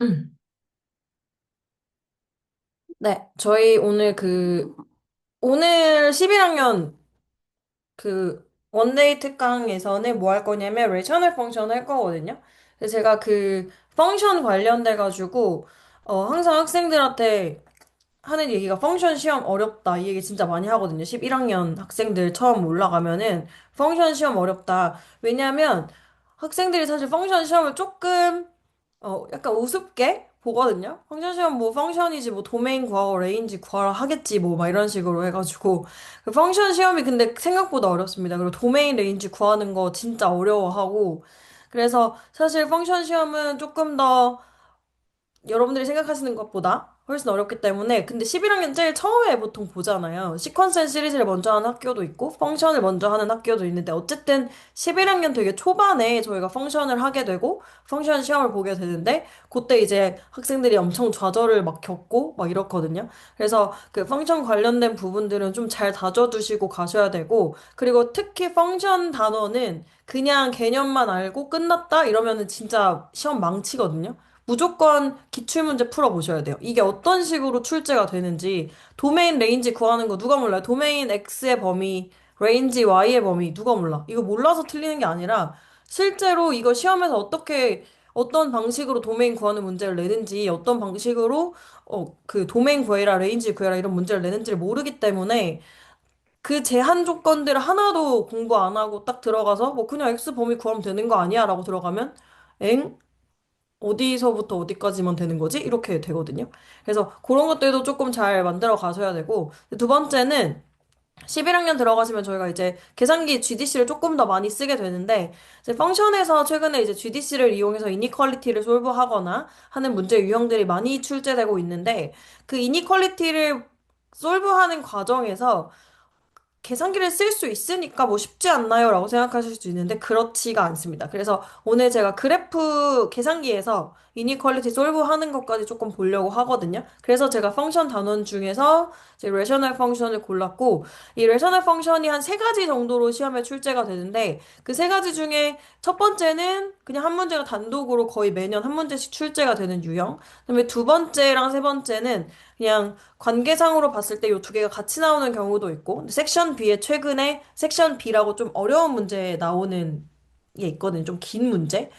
음. 네, 저희 오늘 11학년 원데이 특강에서는 뭐 할 거냐면, 레이셔널 펑션 할 거거든요. 그래서 제가 펑션 관련돼가지고, 항상 학생들한테 하는 얘기가 펑션 시험 어렵다. 이 얘기 진짜 많이 하거든요. 11학년 학생들 처음 올라가면은 펑션 시험 어렵다. 왜냐면 학생들이 사실 펑션 시험을 조금 약간 우습게 보거든요. 펑션 시험 뭐 펑션이지 뭐 도메인 구하고 레인지 구하라 하겠지 뭐 막 이런 식으로 해가지고 그 펑션 시험이 근데 생각보다 어렵습니다. 그리고 도메인 레인지 구하는 거 진짜 어려워하고 그래서 사실 펑션 시험은 조금 더 여러분들이 생각하시는 것보다 훨씬 어렵기 때문에 근데 11학년 제일 처음에 보통 보잖아요. 시퀀스 앤 시리즈를 먼저 하는 학교도 있고 펑션을 먼저 하는 학교도 있는데 어쨌든 11학년 되게 초반에 저희가 펑션을 하게 되고 펑션 시험을 보게 되는데 그때 이제 학생들이 엄청 좌절을 막 겪고 막 이렇거든요. 그래서 그 펑션 관련된 부분들은 좀 잘 다져두시고 가셔야 되고 그리고 특히 펑션 단어는 그냥 개념만 알고 끝났다 이러면은 진짜 시험 망치거든요. 무조건 기출문제 풀어보셔야 돼요. 이게 어떤 식으로 출제가 되는지, 도메인 레인지 구하는 거 누가 몰라요? 도메인 X의 범위, 레인지 Y의 범위 누가 몰라? 이거 몰라서 틀리는 게 아니라, 실제로 이거 시험에서 어떤 방식으로 도메인 구하는 문제를 내는지, 어떤 방식으로, 도메인 구해라, 레인지 구해라 이런 문제를 내는지를 모르기 때문에, 그 제한 조건들을 하나도 공부 안 하고 딱 들어가서, 뭐 그냥 X 범위 구하면 되는 거 아니야? 라고 들어가면, 엥? 어디서부터 어디까지만 되는 거지? 이렇게 되거든요. 그래서 그런 것들도 조금 잘 만들어 가셔야 되고, 두 번째는 11학년 들어가시면 저희가 이제 계산기 GDC를 조금 더 많이 쓰게 되는데, 이제 펑션에서 최근에 이제 GDC를 이용해서 이니퀄리티를 솔브하거나 하는 문제 유형들이 많이 출제되고 있는데, 그 이니퀄리티를 솔브하는 과정에서 계산기를 쓸 수 있으니까 뭐 쉽지 않나요? 라고 생각하실 수 있는데 그렇지가 않습니다. 그래서 오늘 제가 그래프 계산기에서 이니퀄리티 솔브 하는 것까지 조금 보려고 하거든요. 그래서 제가 펑션 단원 중에서 이제 레셔널 펑션을 골랐고 이 레셔널 펑션이 한 세 가지 정도로 시험에 출제가 되는데 그 세 가지 중에 첫 번째는 그냥 한 문제가 단독으로 거의 매년 한 문제씩 출제가 되는 유형. 그다음에 두 번째랑 세 번째는 그냥 관계상으로 봤을 때 이 두 개가 같이 나오는 경우도 있고, 근데 섹션 B에 최근에 섹션 B라고 좀 어려운 문제 나오는 게 있거든요. 좀 긴 문제.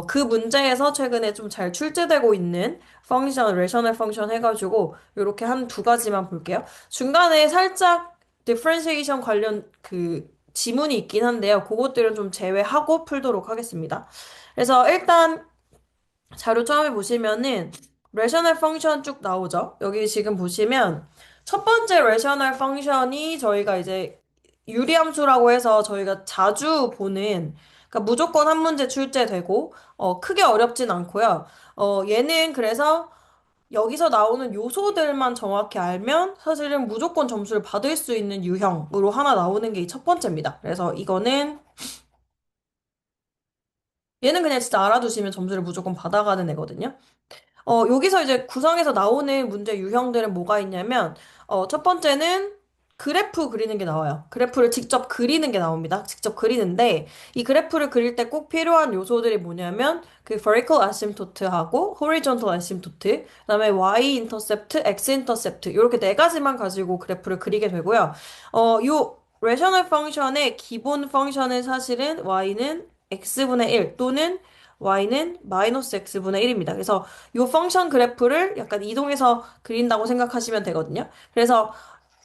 그 문제에서 최근에 좀 잘 출제되고 있는 펑션, 레셔널 펑션 해가지고, 요렇게 한 두 가지만 볼게요. 중간에 살짝 디퍼런시에이션 관련 지문이 있긴 한데요. 그것들은 좀 제외하고 풀도록 하겠습니다. 그래서 일단 자료 처음에 보시면은 레셔널 펑션 쭉 나오죠. 여기 지금 보시면 첫 번째 레셔널 펑션이 저희가 이제 유리함수라고 해서 저희가 자주 보는 그러니까 무조건 한 문제 출제되고 크게 어렵진 않고요. 얘는 그래서 여기서 나오는 요소들만 정확히 알면 사실은 무조건 점수를 받을 수 있는 유형으로 하나 나오는 게 첫 번째입니다. 그래서 이거는 얘는 그냥 진짜 알아두시면 점수를 무조건 받아가는 애거든요. 여기서 이제 구성에서 나오는 문제 유형들은 뭐가 있냐면, 첫 번째는 그래프 그리는 게 나와요. 그래프를 직접 그리는 게 나옵니다. 직접 그리는데, 이 그래프를 그릴 때 꼭 필요한 요소들이 뭐냐면, vertical asymptote하고 horizontal asymptote, 그다음에 y-intercept, x-intercept, 이렇게 네 가지만 가지고 그래프를 그리게 되고요. 요 rational function의 기본 펑션은 사실은 y는 x분의 1 또는 y는 마이너스 x분의 1입니다. 그래서 이 펑션 그래프를 약간 이동해서 그린다고 생각하시면 되거든요. 그래서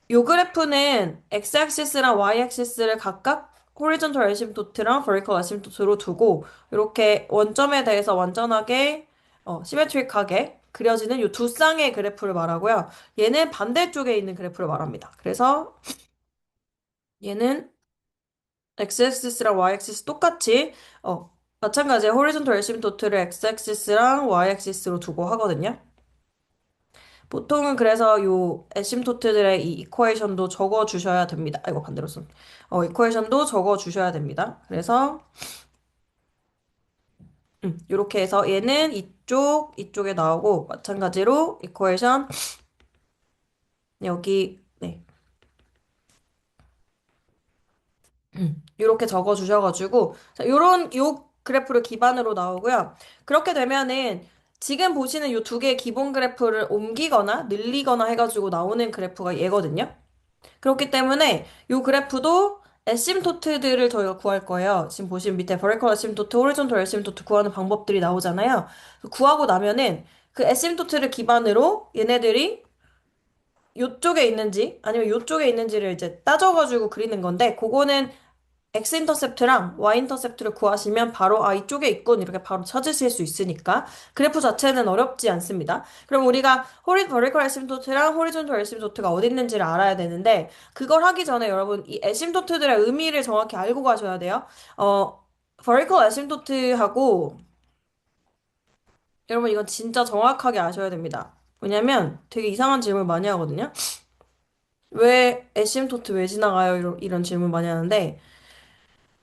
이 그래프는 x-axis랑 y-axis를 각각 horizontal asymptote랑 vertical asymptote로 두고 이렇게 원점에 대해서 완전하게 시메트릭하게 그려지는 이 두 쌍의 그래프를 말하고요. 얘는 반대쪽에 있는 그래프를 말합니다. 그래서 얘는 x-axis랑 y-axis 똑같이 마찬가지에 horizontal asymptote를 x-axis랑 y-axis로 두고 하거든요. 보통은 그래서 요 애심토트들의 이 이퀘이션도 적어 주셔야 됩니다. 아이고 반대로 쓴. 이퀘이션도 적어 주셔야 됩니다. 그래서 이렇게 해서 얘는 이쪽에 나오고 마찬가지로 이퀘이션 여기 네. 이렇게 적어 주셔가지고 자, 요런 요 그래프를 기반으로 나오고요. 그렇게 되면은 지금 보시는 이 두 개의 기본 그래프를 옮기거나 늘리거나 해가지고 나오는 그래프가 얘거든요. 그렇기 때문에 이 그래프도 에심토트들을 저희가 구할 거예요. 지금 보시면 밑에 버티컬 에심토트, 호리존털 에심토트 구하는 방법들이 나오잖아요. 구하고 나면은 그 에심토트를 기반으로 얘네들이 요쪽에 있는지 아니면 요쪽에 있는지를 이제 따져가지고 그리는 건데 그거는 x 인터셉트랑 y 인터셉트를 구하시면 바로 아 이쪽에 있군 이렇게 바로 찾으실 수 있으니까 그래프 자체는 어렵지 않습니다. 그럼 우리가 버티컬 에심토트랑 호리존털 에심토트가 어디 있는지를 알아야 되는데 그걸 하기 전에 여러분 이 에심토트들의 의미를 정확히 알고 가셔야 돼요. 버티컬 에심토트하고 여러분 이건 진짜 정확하게 아셔야 됩니다. 왜냐면 되게 이상한 질문 많이 하거든요. 왜 에심토트 왜 지나가요? 이런 질문 많이 하는데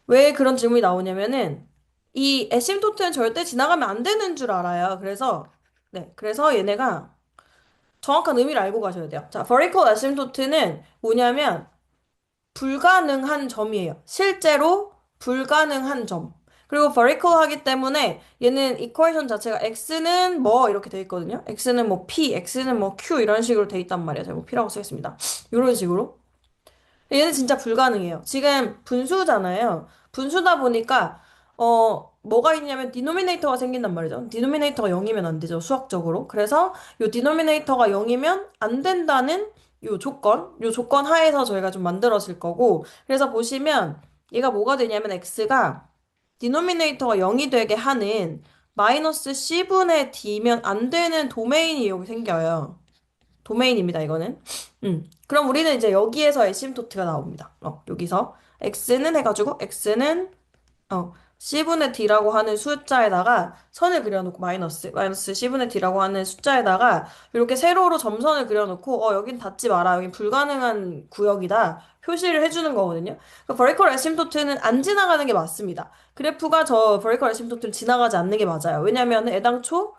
왜 그런 질문이 나오냐면은 이 에심토트는 절대 지나가면 안 되는 줄 알아요. 그래서 얘네가 정확한 의미를 알고 가셔야 돼요. 자, vertical asymptote는 뭐냐면 불가능한 점이에요. 실제로 불가능한 점. 그리고 vertical 하기 때문에 얘는 이퀘이션 자체가 x는 뭐 이렇게 돼 있거든요. x는 뭐 p, x는 뭐 q 이런 식으로 돼 있단 말이에요. 제가 뭐 p라고 쓰겠습니다. 이런 식으로. 얘는 진짜 불가능해요. 지금 분수잖아요. 분수다 보니까, 뭐가 있냐면 디노미네이터가 생긴단 말이죠. 디노미네이터가 0이면 안 되죠. 수학적으로. 그래서 요 디노미네이터가 0이면 안 된다는 요 조건 하에서 저희가 좀 만들었을 거고. 그래서 보시면 얘가 뭐가 되냐면 x가 디노미네이터가 0이 되게 하는 마이너스 c분의 d면 안 되는 도메인이 여기 생겨요. 도메인입니다, 이거는. 그럼 우리는 이제 여기에서 에심토트가 나옵니다. 여기서 x는 해가지고 x는 c분의 d라고 하는 숫자에다가 선을 그려놓고 마이너스 c분의 d라고 하는 숫자에다가 이렇게 세로로 점선을 그려놓고 여긴 닿지 마라. 여긴 불가능한 구역이다. 표시를 해주는 거거든요. 그러니까 버티컬 에심토트는 안 지나가는 게 맞습니다. 그래프가 저 버티컬 에심토트를 지나가지 않는 게 맞아요. 왜냐면 애당초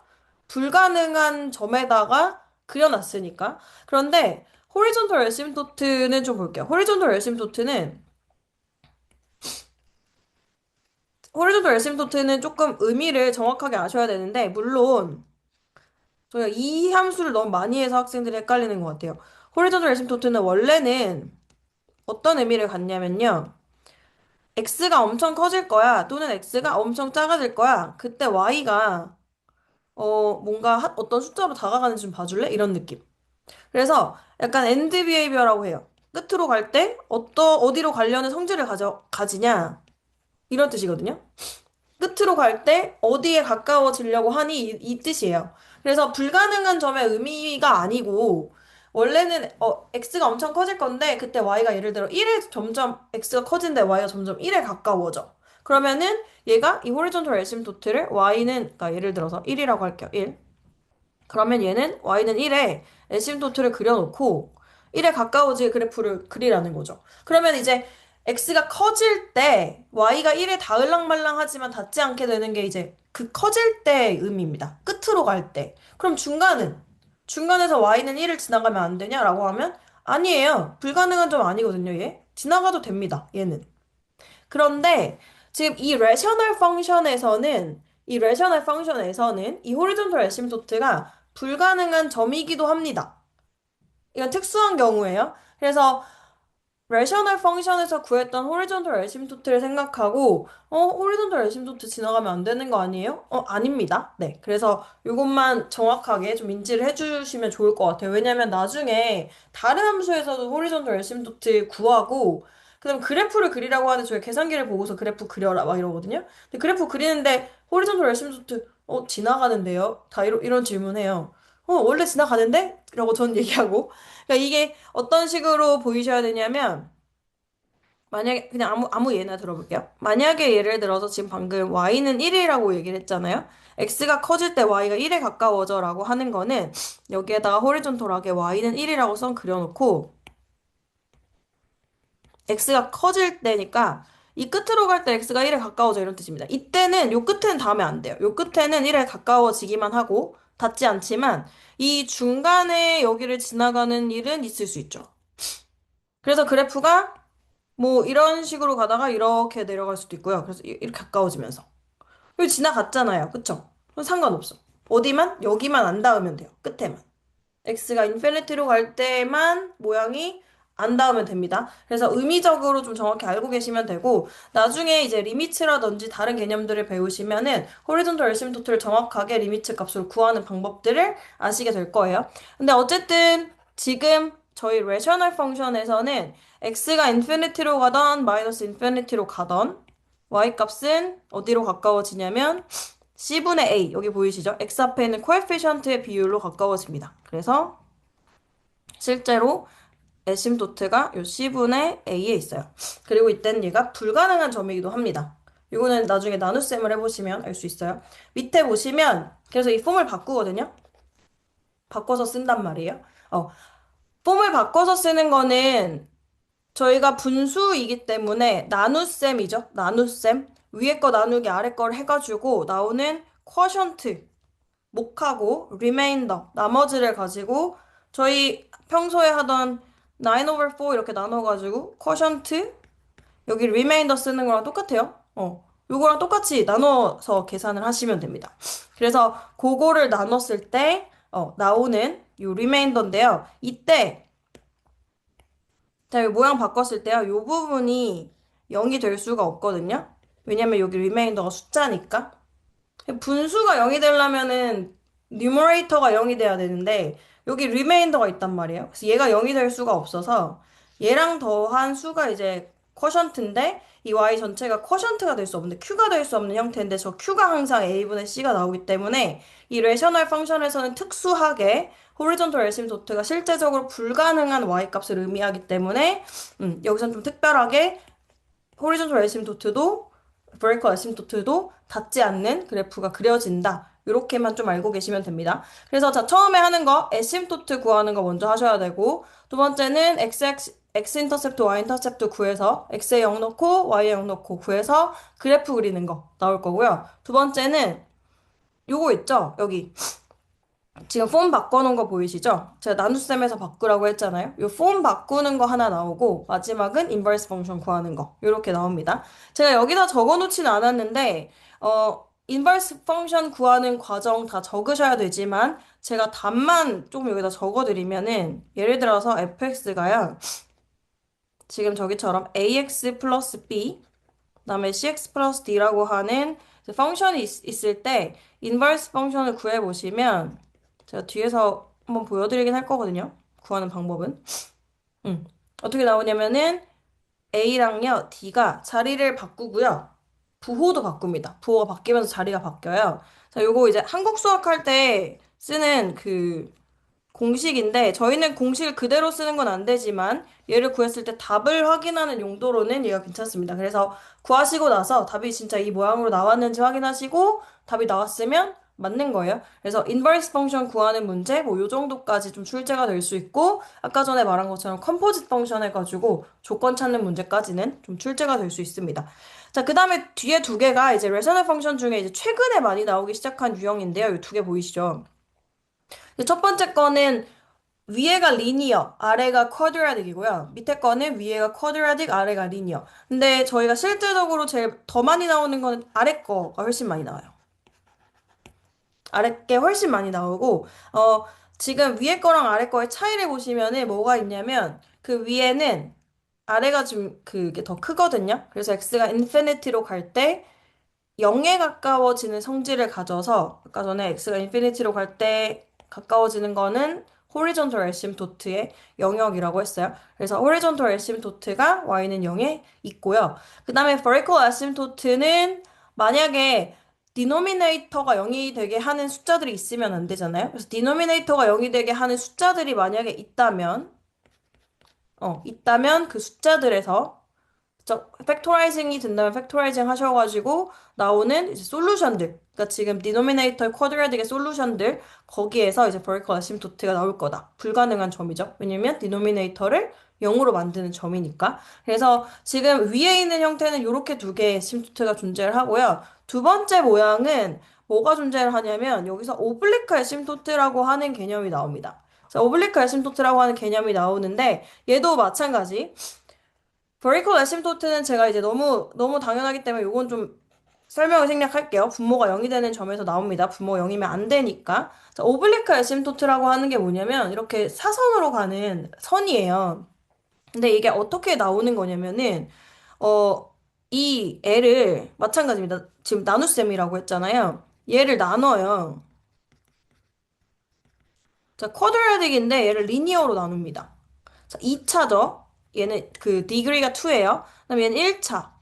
불가능한 점에다가 그려놨으니까. 그런데 호리존털 에심토트는 좀 볼게요. 호리존털 에심토트는 조금 의미를 정확하게 아셔야 되는데 물론 저희가 이 함수를 너무 많이 해서 학생들이 헷갈리는 것 같아요. 호리존털 에심토트는 원래는 어떤 의미를 갖냐면요. x가 엄청 커질 거야. 또는 x가 엄청 작아질 거야. 그때 y가 뭔가 어떤 숫자로 다가가는지 좀 봐줄래? 이런 느낌. 그래서 약간 엔드 비헤이비어라고 해요. 끝으로 갈 때 어디로 가려는 성질을 가지냐 이런 뜻이거든요. 끝으로 갈 때 어디에 가까워지려고 하니 이 뜻이에요. 그래서 불가능한 점의 의미가 아니고 원래는 x가 엄청 커질 건데 그때 y가 예를 들어 1에 점점 x가 커진데 y가 점점 1에 가까워져. 그러면은 얘가 이 호리존털 에심토트를 y는 그러니까 예를 들어서 1이라고 할게요. 1. 그러면 얘는 y는 1에 에심토트를 그려놓고 1에 가까워질 그래프를 그리라는 거죠. 그러면 이제 x가 커질 때 y가 1에 닿을랑말랑하지만 닿지 않게 되는 게 이제 그 커질 때의 의미입니다. 끝으로 갈 때. 그럼 중간에서 y는 1을 지나가면 안 되냐라고 하면 아니에요. 불가능한 점 아니거든요, 얘. 지나가도 됩니다, 얘는. 그런데 지금 이 레셔널 펑션에서는 이 호리존털 에심토트가 불가능한 점이기도 합니다. 이건 특수한 경우예요. 그래서 레셔널 펑션에서 구했던 호리존털 에심토트를 생각하고 호리존털 에심토트 지나가면 안 되는 거 아니에요? 아닙니다. 네. 그래서 이것만 정확하게 좀 인지를 해주시면 좋을 것 같아요. 왜냐면 나중에 다른 함수에서도 호리존털 에심토트 구하고 그다음 그래프를 그리라고 하는데 저희 계산기를 보고서 그래프 그려라 막 이러거든요. 근데 그래프 그리는데 호리존털 에심토트 지나가는데요? 다 이런 질문해요. 원래 지나가는데? 라고 전 얘기하고. 그러니까 이게 어떤 식으로 보이셔야 되냐면, 만약에, 그냥 아무 예나 들어볼게요. 만약에 예를 들어서 지금 방금 y는 1이라고 얘기를 했잖아요. x가 커질 때 y가 1에 가까워져 라고 하는 거는 여기에다가 호리존털하게 y는 1이라고 선 그려놓고, x가 커질 때니까 이 끝으로 갈 때 x가 1에 가까워져 이런 뜻입니다. 이때는 요 끝에는 닿으면 안 돼요. 요 끝에는 1에 가까워지기만 하고 닿지 않지만 이 중간에 여기를 지나가는 일은 있을 수 있죠. 그래서 그래프가 뭐 이런 식으로 가다가 이렇게 내려갈 수도 있고요. 그래서 이렇게 가까워지면서. 여기 지나갔잖아요. 그쵸? 그럼 상관없어. 어디만? 여기만 안 닿으면 돼요. 끝에만. x가 인피니티로 갈 때만 모양이 안 닿으면 됩니다. 그래서 의미적으로 좀 정확히 알고 계시면 되고, 나중에 이제 리미츠라든지 다른 개념들을 배우시면은 호리존탈 에시미토트를 정확하게 리미츠 값으로 구하는 방법들을 아시게 될 거예요. 근데 어쨌든 지금 저희 레셔널 펑션에서는 x가 인피니티로 가던 마이너스 인피니티로 가던 y 값은 어디로 가까워지냐면 C분의 A, 여기 보이시죠? X 앞에 있는 코에피션트의 비율로 가까워집니다. 그래서 실제로 에심도트가 요 C분의 A에 있어요. 그리고 이땐 얘가 불가능한 점이기도 합니다. 이거는 나중에 나눗셈을 해보시면 알 수 있어요. 밑에 보시면 그래서 이 폼을 바꾸거든요. 바꿔서 쓴단 말이에요. 어, 폼을 바꿔서 쓰는 거는 저희가 분수이기 때문에 나눗셈이죠. 나눗셈. 위에 거 나누기 아래 거를 해가지고 나오는 쿼션트 목하고 리메인더 나머지를 가지고 저희 평소에 하던 9 over 4 이렇게 나눠가지고 쿼션트 여기 리메인더 쓰는 거랑 똑같아요. 요거랑 똑같이 나눠서 계산을 하시면 됩니다. 그래서 그거를 나눴을 때 나오는 요 리메인더인데요. 이때 자, 요 모양 바꿨을 때요. 요 부분이 0이 될 수가 없거든요. 왜냐면 여기 리메인더가 숫자니까. 분수가 0이 되려면은 뉴머레이터가 0이 돼야 되는데 여기 리메인더가 있단 말이에요. 그래서 얘가 0이 될 수가 없어서 얘랑 더한 수가 이제 쿼션트인데 이 y 전체가 쿼션트가 될 수 없는데 q가 될 수 없는 형태인데 저 q가 항상 a분의 c가 나오기 때문에 이 레셔널 펑션에서는 특수하게 호리존털 에시미토트가 실제적으로 불가능한 y 값을 의미하기 때문에 여기선 좀 특별하게 호리존털 에시미토트도 버티컬 에시미토트도 닿지 않는 그래프가 그려진다. 이렇게만 좀 알고 계시면 됩니다. 그래서 자 처음에 하는 거 에시미토트 구하는 거 먼저 하셔야 되고 두 번째는 x 인터셉트 y 인터셉트 구해서 x에 0 넣고 y에 0 넣고 구해서 그래프 그리는 거 나올 거고요. 두 번째는 요거 있죠? 여기 지금 폼 바꿔놓은 거 보이시죠? 제가 나눗셈에서 바꾸라고 했잖아요. 이 폼 바꾸는 거 하나 나오고 마지막은 인버스 펑션 구하는 거 이렇게 나옵니다. 제가 여기다 적어놓지는 않았는데 인버스 펑션 구하는 과정 다 적으셔야 되지만 제가 답만 조금 여기다 적어드리면은 예를 들어서 fx가요. 지금 저기처럼 ax 플러스 b 그다음에 cx 플러스 d라고 하는 펑션이 있을 때 인버스 펑션을 구해보시면 제가 뒤에서 한번 보여드리긴 할 거거든요. 구하는 방법은. 어떻게 나오냐면은 A랑요, D가 자리를 바꾸고요. 부호도 바꿉니다. 부호가 바뀌면서 자리가 바뀌어요. 자, 요거 이제 한국 수학할 때 쓰는 그 공식인데 저희는 공식을 그대로 쓰는 건 안 되지만 얘를 구했을 때 답을 확인하는 용도로는 얘가 괜찮습니다. 그래서 구하시고 나서 답이 진짜 이 모양으로 나왔는지 확인하시고 답이 나왔으면 맞는 거예요. 그래서 인버스 펑션 구하는 문제 뭐 요 정도까지 좀 출제가 될 수 있고 아까 전에 말한 것처럼 컴포짓 펑션 해가지고 조건 찾는 문제까지는 좀 출제가 될 수 있습니다. 자, 그 다음에 뒤에 두 개가 이제 레서널 펑션 중에 이제 최근에 많이 나오기 시작한 유형인데요. 이 두 개 보이시죠? 첫 번째 거는 위에가 리니어, 아래가 쿼드라틱이고요. 밑에 거는 위에가 쿼드라틱, 아래가 리니어. 근데 저희가 실제적으로 제일 더 많이 나오는 거는 아래 거가 훨씬 많이 나와요. 아래 게 훨씬 많이 나오고, 지금 위에 거랑 아래 거의 차이를 보시면은 뭐가 있냐면, 그 위에는 아래가 좀 그게 더 크거든요. 그래서 x가 인피니티로 갈 때 0에 가까워지는 성질을 가져서, 아까 전에 x가 인피니티로 갈 때 가까워지는 거는 호리존털 에심토트의 영역이라고 했어요. 그래서 호리존털 에심토트가 y는 0에 있고요. 그 다음에 vertical 에심토트는 만약에 디노미네이터가 0이 되게 하는 숫자들이 있으면 안 되잖아요. 그래서 디노미네이터가 0이 되게 하는 숫자들이 만약에 있다면 그 숫자들에서 팩토라이징이 된다면 팩토라이징 하셔가지고 나오는 이제 솔루션들. 그러니까 지금 디노미네이터의 쿼드라틱의 솔루션들 거기에서 이제 버리컬 아심토트가 나올 거다. 불가능한 점이죠. 왜냐면 디노미네이터를 0으로 만드는 점이니까. 그래서 지금 위에 있는 형태는 이렇게 두 개의 아심토트가 존재를 하고요. 두 번째 모양은 뭐가 존재를 하냐면 여기서 오블리크 아심토트라고 하는 개념이 나옵니다. 오블리크 아심토트라고 하는 개념이 나오는데 얘도 마찬가지. 버리컬 애심토트는 제가 이제 너무 당연하기 때문에 요건 좀 설명을 생략할게요. 분모가 0이 되는 점에서 나옵니다. 분모가 0이면 안 되니까. 자, 오블리크 에심토트라고 하는 게 뭐냐면 이렇게 사선으로 가는 선이에요. 근데 이게 어떻게 나오는 거냐면은 어, 이 애를 마찬가지입니다. 지금 나눗셈이라고 했잖아요. 얘를 나눠요. 자, 쿼드라틱인데 얘를 리니어로 나눕니다. 자, 2차죠. 얘는 그 디그리가 2예요. 그다음에 얘는 1차.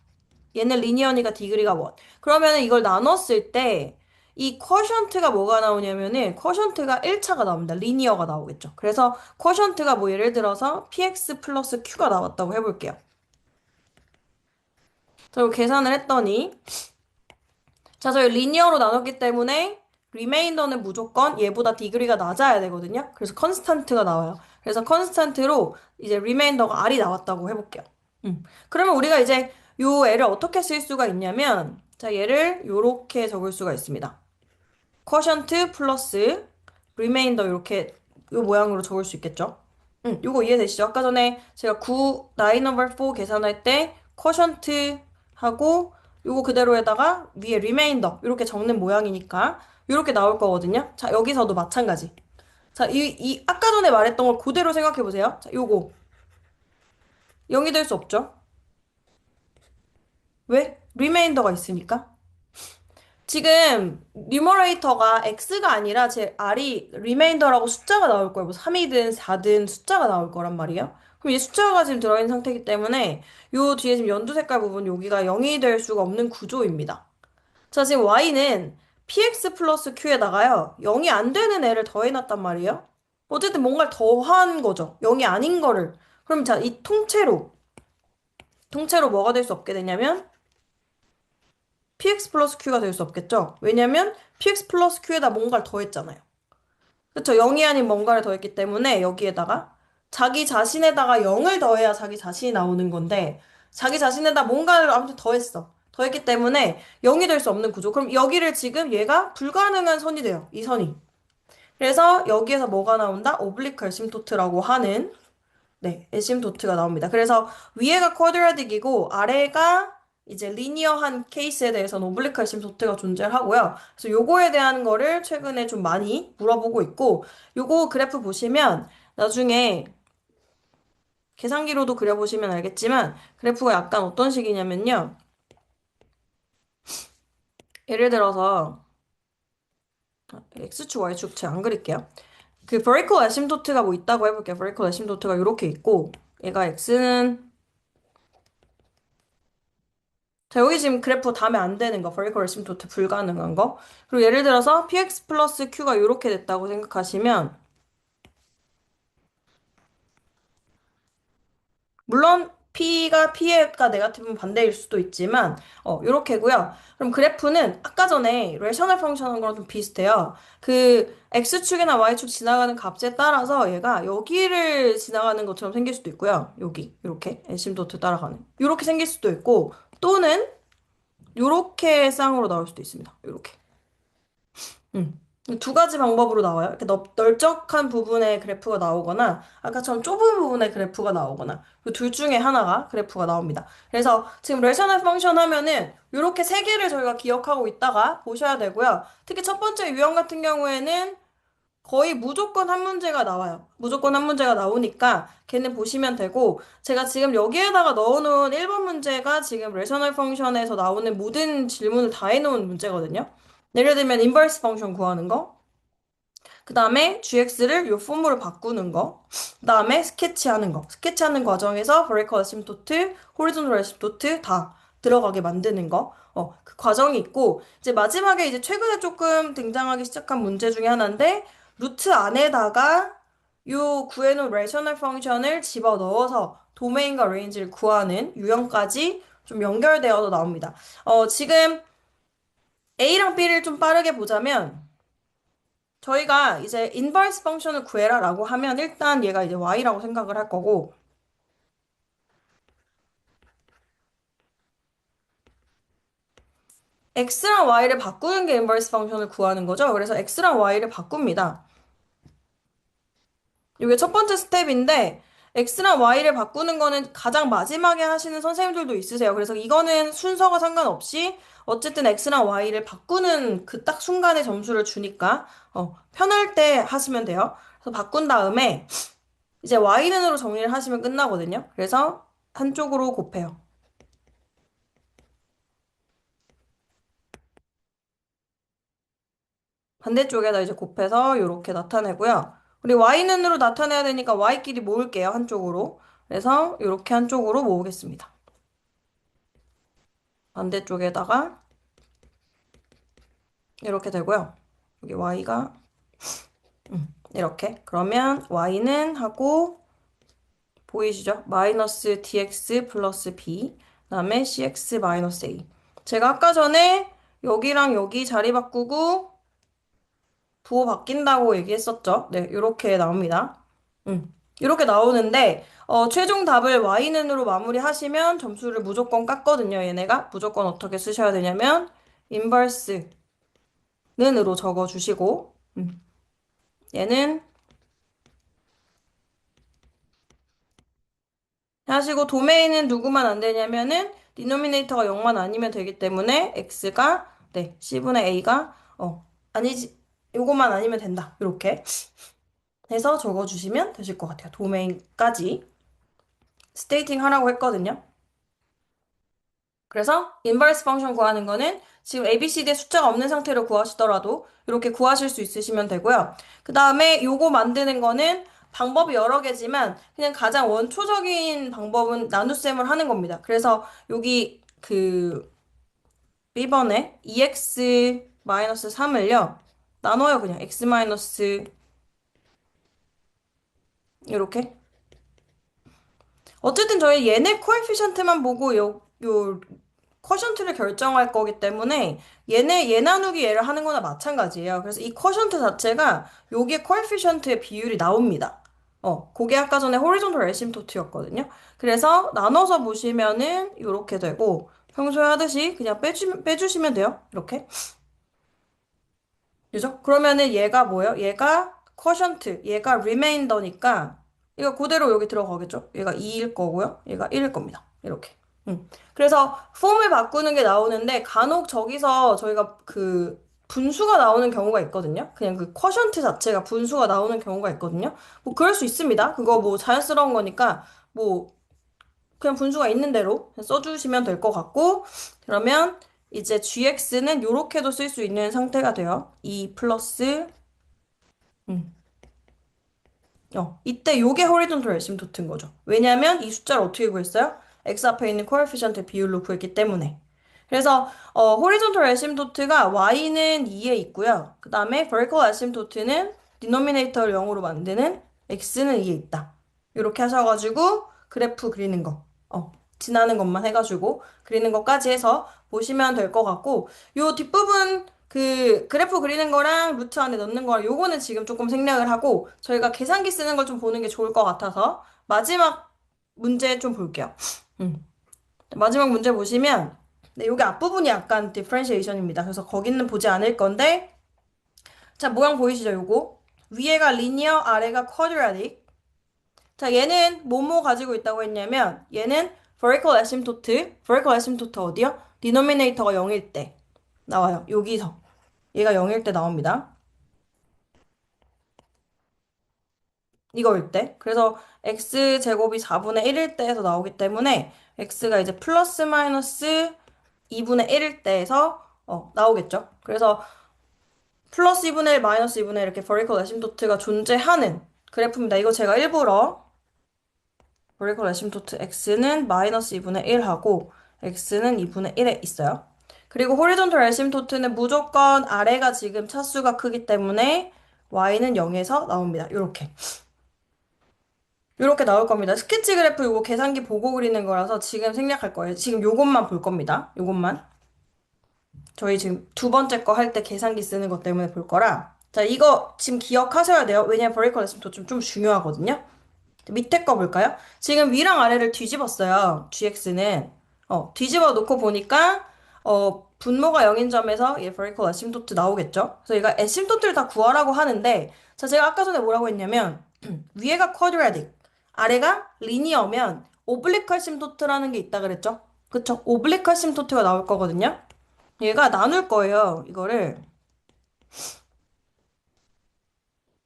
얘는 리니어니까 디그리가 1. 그러면 이걸 나눴을 때 이 쿼션트가 뭐가 나오냐면은 쿼션트가 1차가 나옵니다. 리니어가 나오겠죠. 그래서 쿼션트가 뭐 예를 들어서 px 플러스 q가 나왔다고 해볼게요. 자, 이거 계산을 했더니 자, 저희 리니어로 나눴기 때문에 리메인더는 무조건 얘보다 디그리가 낮아야 되거든요. 그래서 컨스탄트가 나와요. 그래서 컨스탄트로 이제 리메인더가 R이 나왔다고 해볼게요. 그러면 우리가 이제 요 애를 어떻게 쓸 수가 있냐면 자, 얘를 요렇게 적을 수가 있습니다. 쿼션트 플러스 리메인더 이렇게 요 모양으로 적을 수 있겠죠? 요거 이해되시죠? 아까 전에 제가 9, 9 over 4 계산할 때 쿼션트 하고 요거 그대로에다가 위에 리메인더 이렇게 적는 모양이니까 이렇게 나올 거거든요. 자, 여기서도 마찬가지. 자, 이 아까 전에 말했던 걸 그대로 생각해 보세요. 자, 요거 0이 될 수 없죠? 왜? 리메인더가 있으니까. 지금 뉴머레이터가 x가 아니라 제 r이 리메인더라고 숫자가 나올 거예요. 뭐 3이든 4든 숫자가 나올 거란 말이에요. 그럼 이 숫자가 지금 들어있는 상태이기 때문에 요 뒤에 지금 연두 색깔 부분 여기가 0이 될 수가 없는 구조입니다. 자, 지금 y는 px 플러스 q에다가요. 0이 안 되는 애를 더해놨단 말이에요. 어쨌든 뭔가를 더한 거죠. 0이 아닌 거를. 그럼 자, 이 통째로 뭐가 될 수 없게 되냐면 px 플러스 q가 될 수 없겠죠? 왜냐면 px 플러스 q에다 뭔가를 더했잖아요. 그쵸? 0이 아닌 뭔가를 더했기 때문에 여기에다가 자기 자신에다가 0을 더해야 자기 자신이 나오는 건데 자기 자신에다 뭔가를 아무튼 더했어. 더했기 때문에 0이 될 수 없는 구조. 그럼 여기를 지금 얘가 불가능한 선이 돼요. 이 선이. 그래서 여기에서 뭐가 나온다? 오블리크 에심토트라고 하는 네, 에심도트가 나옵니다. 그래서 위에가 쿼드라틱이고 아래가 이제 리니어한 케이스에 대해서는 오블리크 에심도트가 존재하고요. 그래서 요거에 대한 거를 최근에 좀 많이 물어보고 있고 요거 그래프 보시면 나중에 계산기로도 그려보시면 알겠지만 그래프가 약간 어떤 식이냐면요. 예를 들어서 X축, Y축 제가 안 그릴게요. 그 버리컬 에심도트가 뭐 있다고 해볼게요. 버리컬 에심도트가 이렇게 있고 얘가 X는 자, 여기 지금 그래프 다음에 안 되는 거, vertical asymptote 불가능한 거. 그리고 예를 들어서 px 플러스 q가 이렇게 됐다고 생각하시면, 물론 p가 p가 네가티브면 반대일 수도 있지만, 요렇게고요. 그럼 그래프는 아까 전에 레셔널 펑션 한 거랑 좀 비슷해요. 그 x축이나 y축 지나가는 값에 따라서 얘가 여기를 지나가는 것처럼 생길 수도 있고요. 여기, 이렇게, 에심도트 따라가는. 이렇게 생길 수도 있고, 또는 요렇게 쌍으로 나올 수도 있습니다. 요렇게. 음. 두 가지 방법으로 나와요. 이렇게 널쩍한 부분의 그래프가 나오거나, 아까처럼 좁은 부분의 그래프가 나오거나, 그 둘 중에 하나가 그래프가 나옵니다. 그래서 지금 레셔널 펑션 하면은, 이렇게 세 개를 저희가 기억하고 있다가 보셔야 되고요. 특히 첫 번째 유형 같은 경우에는 거의 무조건 한 문제가 나와요. 무조건 한 문제가 나오니까 걔는 보시면 되고, 제가 지금 여기에다가 넣어놓은 1번 문제가 지금 레셔널 펑션에서 나오는 모든 질문을 다 해놓은 문제거든요. 예를 들면 인버스 펑션 구하는 거, 그 다음에 gx를 요 폼으로 바꾸는 거, 그 다음에 스케치하는 거. 스케치하는 과정에서 버리컬 아심토트, 호리존털 아심토트 다 들어가게 만드는 거. 그 과정이 있고, 이제 마지막에 이제 최근에 조금 등장하기 시작한 문제 중에 하나인데, 루트 안에다가 요 구해놓은 레셔널 펑션을 집어넣어서 도메인과 레인지를 구하는 유형까지 좀 연결되어서 나옵니다. 지금 A랑 B를 좀 빠르게 보자면, 저희가 이제 인버스 펑션을 구해라라고 하면 일단 얘가 이제 y라고 생각을 할 거고 x랑 y를 바꾸는 게 인버스 펑션을 구하는 거죠. 그래서 x랑 y를 바꿉니다. 이게 첫 번째 스텝인데 x랑 y를 바꾸는 거는 가장 마지막에 하시는 선생님들도 있으세요. 그래서 이거는 순서가 상관없이 어쨌든 x랑 y를 바꾸는 그 딱 순간에 점수를 주니까 편할 때 하시면 돼요. 그래서 바꾼 다음에 이제 y는으로 정리를 하시면 끝나거든요. 그래서 한쪽으로 곱해요. 반대쪽에다 이제 곱해서 이렇게 나타내고요. 우리 y는으로 나타내야 되니까 y끼리 모을게요. 한쪽으로. 그래서 이렇게 한쪽으로 모으겠습니다. 반대쪽에다가 이렇게 되고요. 여기 y가 이렇게. 그러면 y는 하고 보이시죠? 마이너스 dx 플러스 b 그다음에 cx 마이너스 a. 제가 아까 전에 여기랑 여기 자리 바꾸고 부호 바뀐다고 얘기했었죠? 네, 이렇게 나옵니다. 이렇게 나오는데 최종 답을 y는으로 마무리하시면 점수를 무조건 깎거든요. 얘네가 무조건 어떻게 쓰셔야 되냐면 인버스 는으로 적어주시고 얘는 하시고 도메인은 누구만 안 되냐면은 디노미네이터가 0만 아니면 되기 때문에 x가 네 c분의 a가 아니지 요것만 아니면 된다 이렇게 해서 적어주시면 되실 것 같아요. 도메인까지 스테이팅 하라고 했거든요. 그래서 인버스 펑션 구하는 거는 지금 ABCD에 숫자가 없는 상태로 구하시더라도 이렇게 구하실 수 있으시면 되고요. 그 다음에 요거 만드는 거는 방법이 여러 개지만 그냥 가장 원초적인 방법은 나눗셈을 하는 겁니다. 그래서 여기 그 B번에 2x-3을요. 나눠요. 그냥 x 마이너스 이렇게. 어쨌든 저희 얘네 코에피션트만 보고 요 쿼션트를 결정할 거기 때문에 얘 나누기 얘를 하는 거나 마찬가지예요. 그래서 이 쿼션트 자체가 여기에 코에피션트의 비율이 나옵니다. 그게 아까 전에 호리존털 에심토트였거든요. 그래서 나눠서 보시면은 이렇게 되고 평소에 하듯이 그냥 빼주시면 돼요. 이렇게. 그죠? 그러면은 얘가 뭐예요? 얘가 쿼션트, 얘가 리메인더니까 이거 그대로 여기 들어가겠죠? 얘가 2일 거고요. 얘가 1일 겁니다. 이렇게. 그래서 폼을 바꾸는 게 나오는데 간혹 저기서 저희가 그 분수가 나오는 경우가 있거든요. 그냥 그 쿼션트 자체가 분수가 나오는 경우가 있거든요. 뭐 그럴 수 있습니다. 그거 뭐 자연스러운 거니까 뭐 그냥 분수가 있는 대로 써주시면 될 것 같고 그러면 이제 gx는 요렇게도 쓸 수 있는 상태가 돼요. 2 플러스 음, 이때 요게 호리존털 에심토트인 거죠. 왜냐면 이 숫자를 어떻게 구했어요? x 앞에 있는 코에피션트 비율로 구했기 때문에. 그래서 호리존털 에심토트가 y는 2에 있고요. 그 다음에 vertical 에심토트는 디노미네이터를 0으로 만드는 x는 2에 있다. 이렇게 하셔가지고 그래프 그리는 거, 지나는 것만 해가지고 그리는 것까지 해서 보시면 될 것 같고 요 뒷부분 그 그래프 그리는 거랑 루트 안에 넣는 거랑 요거는 지금 조금 생략을 하고 저희가 계산기 쓰는 걸 좀 보는 게 좋을 것 같아서 마지막 문제 좀 볼게요. 음. 마지막 문제 보시면 네, 여기 앞부분이 약간 디퍼런시에이션입니다. 그래서 거기는 보지 않을 건데 자 모양 보이시죠 요거? 위에가 리니어 아래가 쿼드라틱 자 얘는 뭐뭐 가지고 있다고 했냐면 얘는 vertical asymptote 어디요? 디노미네이터가 0일 때 나와요. 여기서 얘가 0일 때 나옵니다. 이거일 때. 그래서 x제곱이 4분의 1일 때에서 나오기 때문에 x가 이제 플러스 마이너스 2분의 1일 때에서 나오겠죠. 그래서 플러스 2분의 1, 마이너스 2분의 1 이렇게 vertical asymptote가 존재하는 그래프입니다. 이거 제가 일부러 vertical asymptote x는 마이너스 2분의 1하고 x는 2분의 1에 있어요. 그리고 horizontal asymptote는 무조건 아래가 지금 차수가 크기 때문에 y는 0에서 나옵니다. 이렇게. 이렇게 나올 겁니다. 스케치 그래프 요거 계산기 보고 그리는 거라서 지금 생략할 거예요. 지금 요것만 볼 겁니다. 요것만. 저희 지금 두 번째 거 할 때 계산기 쓰는 것 때문에 볼 거라. 자, 이거 지금 기억하셔야 돼요. 왜냐면 버리컬 레슨 좀 중요하거든요. 밑에 거 볼까요? 지금 위랑 아래를 뒤집었어요. gx는. 뒤집어 놓고 보니까, 분모가 0인 점에서 얘 vertical asymptote 나오겠죠? 그래서 얘가 asymptote를 다 구하라고 하는데, 자, 제가 아까 전에 뭐라고 했냐면, 위에가 quadratic, 아래가 리니어면 오블리크 아심토트라는 게 있다 그랬죠? 그쵸? 오블리크 아심토트가 나올 거거든요. 얘가 나눌 거예요. 이거를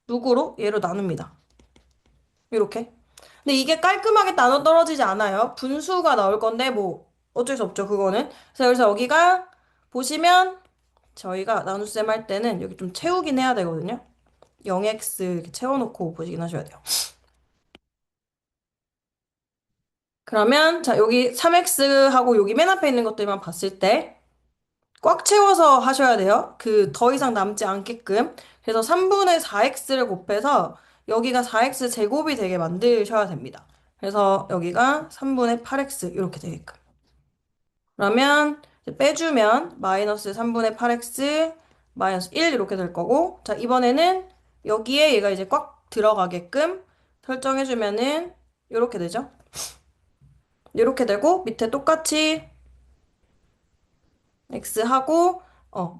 누구로? 얘로 나눕니다. 이렇게. 근데 이게 깔끔하게 나눠 떨어지지 않아요. 분수가 나올 건데 뭐 어쩔 수 없죠. 그거는. 그래서 여기가 보시면 저희가 나눗셈 할 때는 여기 좀 채우긴 해야 되거든요. 0x 이렇게 채워놓고 보시긴 하셔야 돼요. 그러면 자 여기 3x하고 여기 맨 앞에 있는 것들만 봤을 때 꽉 채워서 하셔야 돼요. 그 더 이상 남지 않게끔. 그래서 3분의 4x를 곱해서 여기가 4x 제곱이 되게 만드셔야 됩니다. 그래서 여기가 3분의 8x 이렇게 되게끔. 그러면 이제 빼주면 마이너스 3분의 8x 마이너스 1 이렇게 될 거고 자 이번에는 여기에 얘가 이제 꽉 들어가게끔 설정해주면은 이렇게 되죠. 이렇게 되고 밑에 똑같이 x하고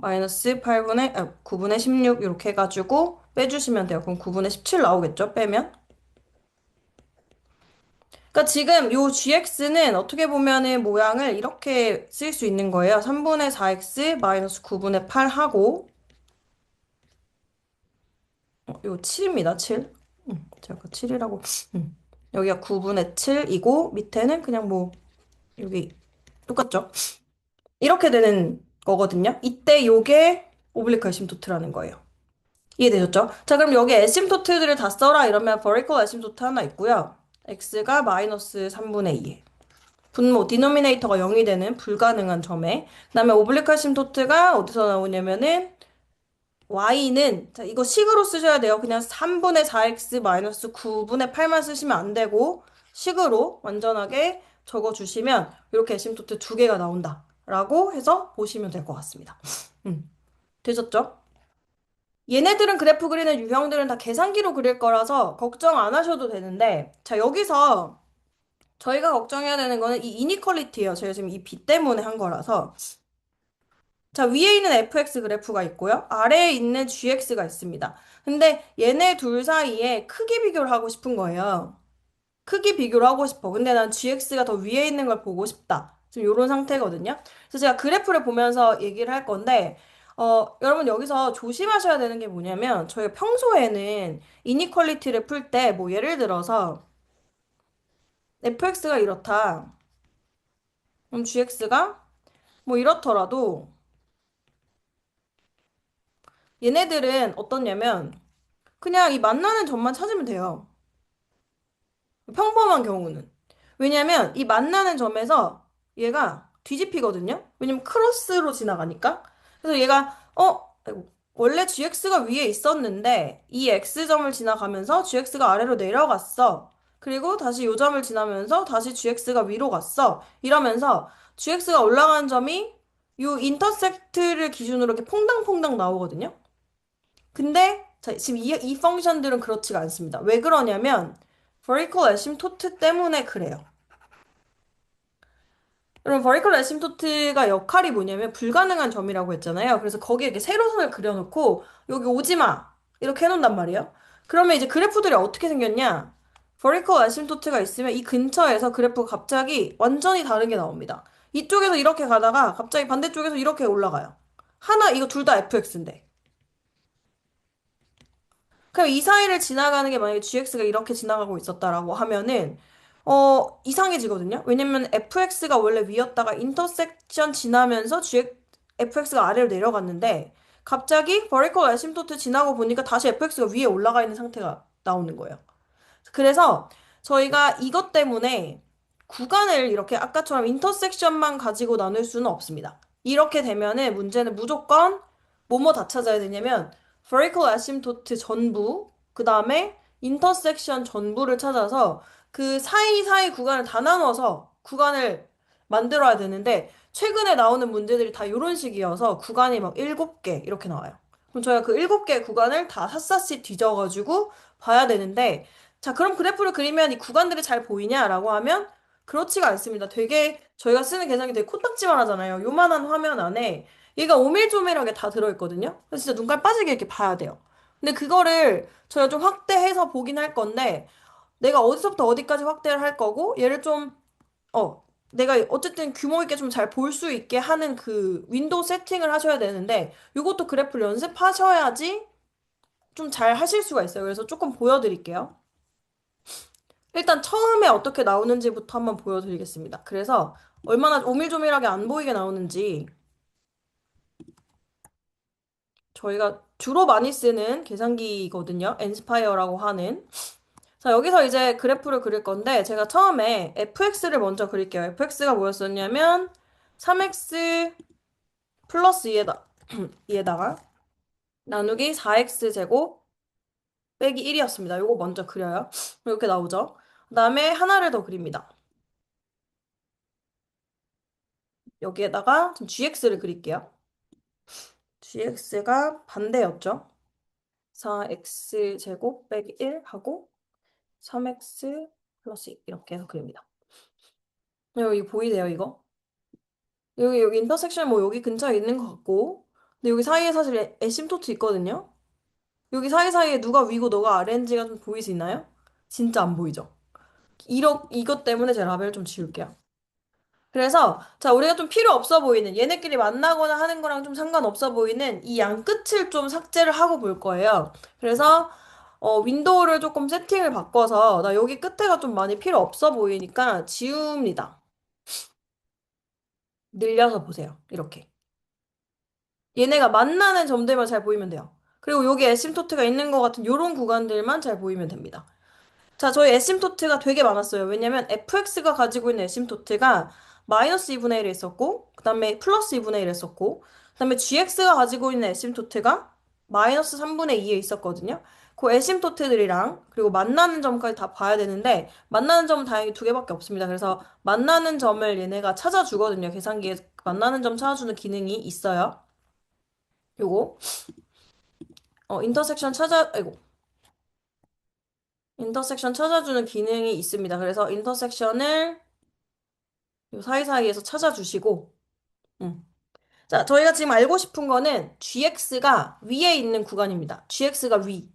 마이너스 9분의 16 이렇게 해가지고 빼주시면 돼요. 그럼 9분의 17 나오겠죠? 빼면. 그러니까 지금 요 gx는 어떻게 보면은 모양을 이렇게 쓸 수 있는 거예요. 3분의 4x 마이너스 9분의 8 하고 이거 7입니다. 7. 제가 아까 7이라고. 여기가 9분의 7이고 밑에는 그냥 뭐 여기 똑같죠? 이렇게 되는 거거든요. 이때 요게 오블리크 아심토트라는 거예요. 이해되셨죠? 자, 그럼 여기 애심토트들을 다 써라 이러면 버리컬 애심토트 하나 있고요. x가 마이너스 3분의 2. 분모, 디노미네이터가 0이 되는 불가능한 점에. 그다음에 오블리크 애심토트가 어디서 나오냐면은 y는 자, 이거 식으로 쓰셔야 돼요. 그냥 3분의 4x 마이너스 9분의 8만 쓰시면 안 되고 식으로 완전하게 적어주시면 이렇게 애심토트 두 개가 나온다. 라고 해서 보시면 될 것 같습니다. 되셨죠? 얘네들은 그래프 그리는 유형들은 다 계산기로 그릴 거라서 걱정 안 하셔도 되는데, 자, 여기서 저희가 걱정해야 되는 거는 이 이니퀄리티예요. 제가 지금 이 비 때문에 한 거라서. 자, 위에 있는 fx 그래프가 있고요. 아래에 있는 gx가 있습니다. 근데 얘네 둘 사이에 크기 비교를 하고 싶은 거예요. 크기 비교를 하고 싶어. 근데 난 gx가 더 위에 있는 걸 보고 싶다. 지금 이런 상태거든요. 그래서 제가 그래프를 보면서 얘기를 할 건데, 여러분 여기서 조심하셔야 되는 게 뭐냐면, 저희가 평소에는 이니퀄리티를 풀 때, 뭐 예를 들어서 fx가 이렇다. 그럼 gx가 뭐 이렇더라도 얘네들은 어떻냐면, 그냥 이 만나는 점만 찾으면 돼요. 평범한 경우는. 왜냐면 이 만나는 점에서 얘가 뒤집히거든요. 왜냐면 크로스로 지나가니까. 그래서 얘가 아이고, 원래 gx가 위에 있었는데 이 x점을 지나가면서 gx가 아래로 내려갔어. 그리고 다시 요 점을 지나면서 다시 gx가 위로 갔어. 이러면서 gx가 올라가는 점이 요 인터섹트를 기준으로 이렇게 퐁당퐁당 나오거든요. 근데 자, 지금 이 펑션들은 그렇지가 않습니다. 왜 그러냐면 버리컬 애심토트 때문에 그래요. 그럼 버리컬 애심토트가 역할이 뭐냐면 불가능한 점이라고 했잖아요. 그래서 거기에 이렇게 세로선을 그려놓고 여기 오지 마 이렇게 해놓는단 말이에요. 그러면 이제 그래프들이 어떻게 생겼냐? 버리컬 애심토트가 있으면 이 근처에서 그래프가 갑자기 완전히 다른 게 나옵니다. 이쪽에서 이렇게 가다가 갑자기 반대쪽에서 이렇게 올라가요. 하나 이거 둘 다 fx인데. 그럼 이 사이를 지나가는 게 만약에 GX가 이렇게 지나가고 있었다라고 하면은 이상해지거든요. 왜냐면 FX가 원래 위였다가 인터섹션 지나면서 FX가 아래로 내려갔는데 갑자기 버리컬 애심토트 지나고 보니까 다시 FX가 위에 올라가 있는 상태가 나오는 거예요. 그래서 저희가 이것 때문에 구간을 이렇게 아까처럼 인터섹션만 가지고 나눌 수는 없습니다. 이렇게 되면은 문제는 무조건 뭐뭐 다 찾아야 되냐면 vertical asymptote 전부, 그 다음에 인터섹션 전부를 찾아서 그 사이사이 구간을 다 나눠서 구간을 만들어야 되는데 최근에 나오는 문제들이 다 이런 식이어서 구간이 막 7개 이렇게 나와요. 그럼 저희가 그 7개 구간을 다 샅샅이 뒤져가지고 봐야 되는데 자, 그럼 그래프를 그리면 이 구간들이 잘 보이냐라고 하면 그렇지가 않습니다. 되게 저희가 쓰는 계산기 되게 코딱지만 하잖아요. 요만한 화면 안에 얘가 오밀조밀하게 다 들어있거든요. 그래서 진짜 눈깔 빠지게 이렇게 봐야 돼요. 근데 그거를 저희가 좀 확대해서 보긴 할 건데 내가 어디서부터 어디까지 확대를 할 거고, 얘를 좀, 내가 어쨌든 규모 있게 좀 잘 볼 수 있게 하는 그 윈도우 세팅을 하셔야 되는데, 이것도 그래프를 연습하셔야지 좀 잘 하실 수가 있어요. 그래서 조금 보여드릴게요. 일단 처음에 어떻게 나오는지부터 한번 보여드리겠습니다. 그래서 얼마나 오밀조밀하게 안 보이게 나오는지 저희가 주로 많이 쓰는 계산기거든요. 엔스파이어라고 하는. 자, 여기서 이제 그래프를 그릴 건데 제가 처음에 fx를 먼저 그릴게요. fx가 뭐였었냐면 3x 플러스 2에다가 나누기 4x 제곱 빼기 1이었습니다. 요거 먼저 그려요. 이렇게 나오죠. 그다음에 하나를 더 그립니다. 여기에다가 좀 gx를 그릴게요. gx가 반대였죠. 4x 제곱 빼기 1 하고 3x 플러스 2 이렇게 해서 그립니다. 여기 보이세요, 이거? 여기 인터섹션 뭐 여기 근처에 있는 것 같고 근데 여기 사이에 사실 에심토트 있거든요? 여기 사이사이에 누가 위고 너가 아래인지가 좀 보이시나요? 진짜 안 보이죠? 이것 때문에 제 라벨 좀 지울게요. 그래서 자 우리가 좀 필요 없어 보이는 얘네끼리 만나거나 하는 거랑 좀 상관없어 보이는 이 양 끝을 좀 삭제를 하고 볼 거예요. 그래서 윈도우를 조금 세팅을 바꿔서 나 여기 끝에가 좀 많이 필요 없어 보이니까 지웁니다. 늘려서 보세요. 이렇게. 얘네가 만나는 점들만 잘 보이면 돼요. 그리고 여기 에심토트가 있는 것 같은 요런 구간들만 잘 보이면 됩니다. 자, 저희 에심토트가 되게 많았어요. 왜냐면 fx가 가지고 있는 에심토트가 마이너스 2분의 1에 있었고, 그 다음에 플러스 2분의 1에 있었고, 그 다음에 gx가 가지고 있는 에심토트가 마이너스 3분의 2에 있었거든요. 그 에심토트들이랑 그리고 만나는 점까지 다 봐야 되는데 만나는 점은 다행히 두 개밖에 없습니다. 그래서 만나는 점을 얘네가 찾아주거든요. 계산기에 만나는 점 찾아주는 기능이 있어요. 요거 인터섹션 아이고 인터섹션 찾아주는 기능이 있습니다. 그래서 인터섹션을 요 사이사이에서 찾아주시고, 음. 자, 저희가 지금 알고 싶은 거는 GX가 위에 있는 구간입니다. GX가 위.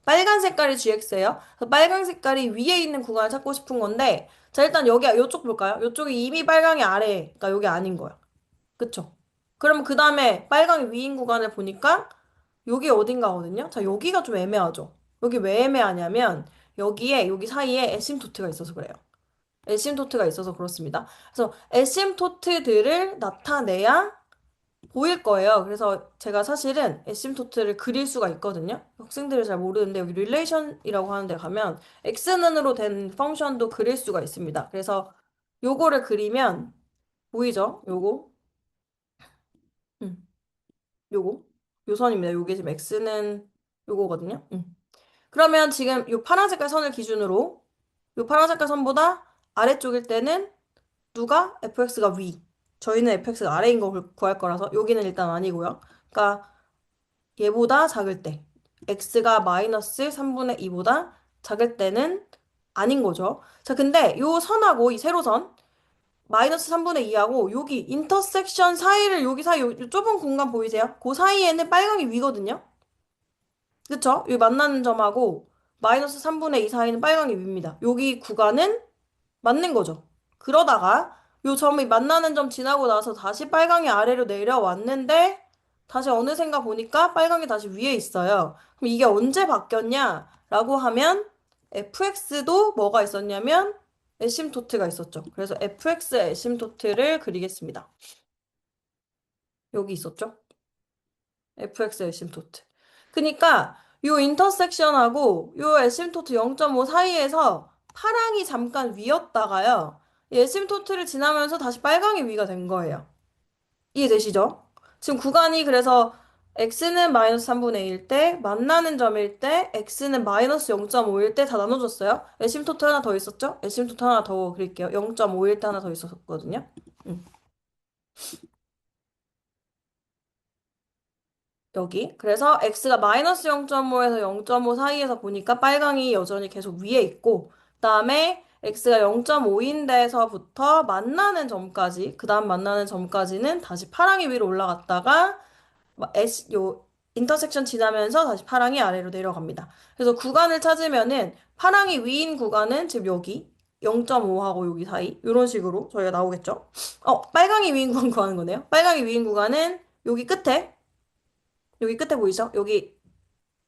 빨간 색깔이 GX예요. 그래서 빨간 색깔이 위에 있는 구간을 찾고 싶은 건데, 자, 일단 요쪽 볼까요? 요쪽이 이미 빨강이 아래, 그러니까 여기 아닌 거야. 그쵸? 그럼 그 다음에 빨강이 위인 구간을 보니까, 여기 어딘가거든요? 자, 여기가 좀 애매하죠? 여기 왜 애매하냐면, 여기 사이에 에심토트가 있어서 그래요. 에심토트가 있어서 그렇습니다. 그래서 에심토트들을 나타내야 보일 거예요. 그래서 제가 사실은 에심토트를 그릴 수가 있거든요. 학생들이 잘 모르는데 여기 릴레이션이라고 하는 데 가면 x는으로 된 펑션도 그릴 수가 있습니다. 그래서 요거를 그리면 보이죠? 음, 요거 요 선입니다. 요게 지금 x는 요거거든요. 그러면 지금 요 파란 색깔 선을 기준으로 요 파란 색깔 선보다 아래쪽일 때는 누가 fx가 위. 저희는 fx가 아래인 거 구할 거라서 여기는 일단 아니고요. 그러니까 얘보다 작을 때 x가 마이너스 3분의 2보다 작을 때는 아닌 거죠. 자, 근데 요 선하고 이 세로선 마이너스 3분의 2하고 여기 인터섹션 사이를 여기 사이 요 좁은 공간 보이세요? 그 사이에는 빨강이 위거든요. 그쵸? 여기 만나는 점하고 마이너스 3분의 2 사이는 빨강이 위입니다. 여기 구간은 맞는 거죠. 그러다가 요 점이 만나는 점 지나고 나서 다시 빨강이 아래로 내려왔는데 다시 어느샌가 보니까 빨강이 다시 위에 있어요. 그럼 이게 언제 바뀌었냐라고 하면 fx도 뭐가 있었냐면 에심토트가 있었죠. 그래서 fx 에심토트를 그리겠습니다. 여기 있었죠? fx 에심토트. 그니까 요 인터섹션하고 요 에심토트 0.5 사이에서 파랑이 잠깐 위였다가요. 이 에심토트를 지나면서 다시 빨강이 위가 된 거예요. 이해되시죠? 지금 구간이 그래서 x는 마이너스 3분의 1일 때, 만나는 점일 때, x는 마이너스 0.5일 때 다 나눠줬어요. 에심토트 하나 더 있었죠? 에심토트 하나 더 그릴게요. 0.5일 때 하나 더 있었거든요. 음. 여기. 그래서 x가 마이너스 0.5에서 0.5 사이에서 보니까 빨강이 여전히 계속 위에 있고, 그다음에 x가 0.5인 데서부터 만나는 점까지, 그 다음 만나는 점까지는 다시 파랑이 위로 올라갔다가, 요 인터섹션 지나면서 다시 파랑이 아래로 내려갑니다. 그래서 구간을 찾으면은 파랑이 위인 구간은 지금 여기 0.5하고 여기 사이 이런 식으로 저희가 나오겠죠. 빨강이 위인 구간 구하는 거네요. 빨강이 위인 구간은 여기 끝에 보이죠? 여기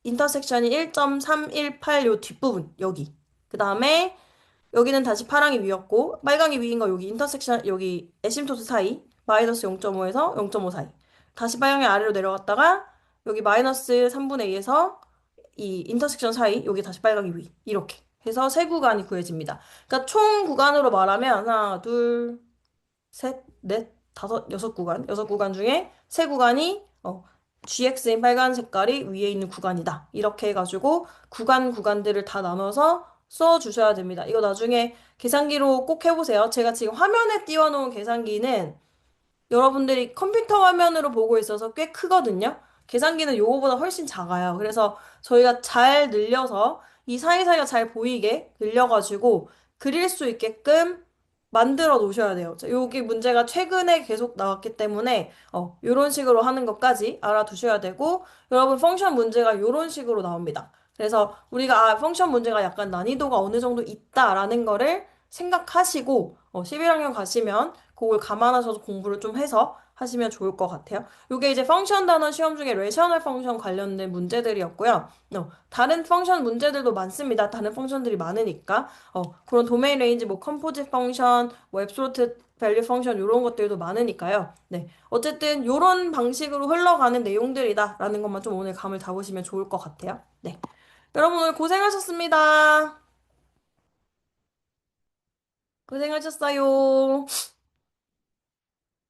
인터섹션이 1.318 요 뒷부분 여기. 그 다음에 여기는 다시 파랑이 위였고 빨강이 위인 거 여기 인터섹션 여기 에심토트 사이 마이너스 0.5에서 0.5 사이. 다시 빨강이 아래로 내려갔다가 여기 마이너스 3분의 2에서 이 인터섹션 사이 여기 다시 빨강이 위 이렇게 해서 세 구간이 구해집니다. 그러니까 총 구간으로 말하면 하나, 둘, 셋, 넷, 다섯, 여섯 구간 중에 세 구간이 GX인 빨간 색깔이 위에 있는 구간이다. 이렇게 해가지고 구간들을 다 나눠서 써주셔야 됩니다. 이거 나중에 계산기로 꼭 해보세요. 제가 지금 화면에 띄워놓은 계산기는 여러분들이 컴퓨터 화면으로 보고 있어서 꽤 크거든요. 계산기는 요거보다 훨씬 작아요. 그래서 저희가 잘 늘려서 이 사이사이가 잘 보이게 늘려가지고 그릴 수 있게끔 만들어 놓으셔야 돼요. 여기 문제가 최근에 계속 나왔기 때문에 요런 식으로 하는 것까지 알아두셔야 되고 여러분 펑션 문제가 요런 식으로 나옵니다. 그래서 우리가 펑션 문제가 약간 난이도가 어느 정도 있다라는 거를 생각하시고 11학년 가시면 그걸 감안하셔서 공부를 좀 해서 하시면 좋을 것 같아요. 이게 이제 펑션 단원 시험 중에 레셔널 펑션 관련된 문제들이었고요. 다른 펑션 문제들도 많습니다. 다른 펑션들이 많으니까. 그런 도메인 레인지, 뭐 컴포짓 펑션, 뭐 앱솔루트 밸류 펑션 이런 것들도 많으니까요. 네. 어쨌든 이런 방식으로 흘러가는 내용들이다라는 것만 좀 오늘 감을 잡으시면 좋을 것 같아요. 네. 여러분 오늘 고생하셨습니다. 고생하셨어요.